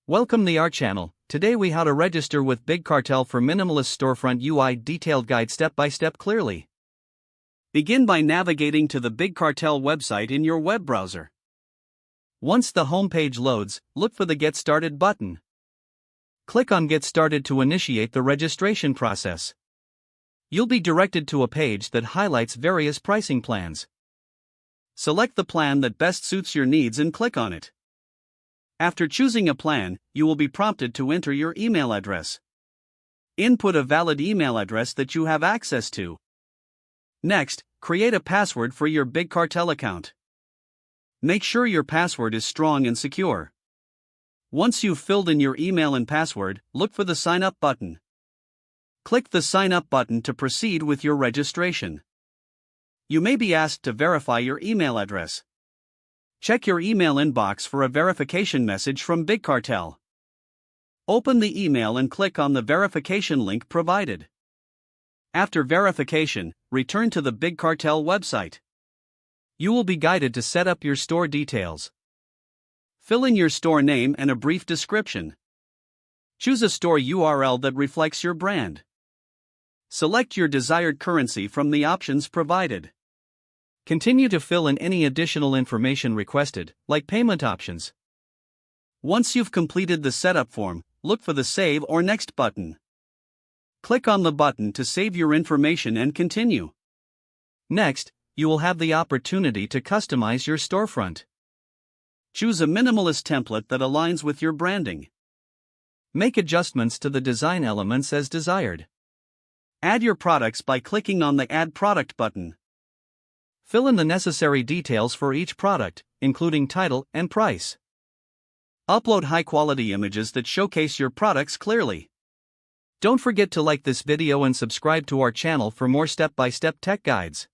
Welcome to our channel. Today we how to register with BigCartel for Minimalist Storefront UI detailed guide step by step clearly. Begin by navigating to the BigCartel website in your web browser. Once the homepage loads, look for the Get Started button. Click on Get Started to initiate the registration process. You'll be directed to a page that highlights various pricing plans. Select the plan that best suits your needs and click on it. After choosing a plan, you will be prompted to enter your email address. Input a valid email address that you have access to. Next, create a password for your BigCartel account. Make sure your password is strong and secure. Once you've filled in your email and password, look for the Sign Up button. Click the Sign Up button to proceed with your registration. You may be asked to verify your email address. Check your email inbox for a verification message from BigCartel. Open the email and click on the verification link provided. After verification, return to the BigCartel website. You will be guided to set up your store details. Fill in your store name and a brief description. Choose a store URL that reflects your brand. Select your desired currency from the options provided. Continue to fill in any additional information requested, like payment options. Once you've completed the setup form, look for the Save or Next button. Click on the button to save your information and continue. Next, you will have the opportunity to customize your storefront. Choose a minimalist template that aligns with your branding. Make adjustments to the design elements as desired. Add your products by clicking on the Add Product button. Fill in the necessary details for each product, including title and price. Upload high-quality images that showcase your products clearly. Don't forget to like this video and subscribe to our channel for more step-by-step tech guides.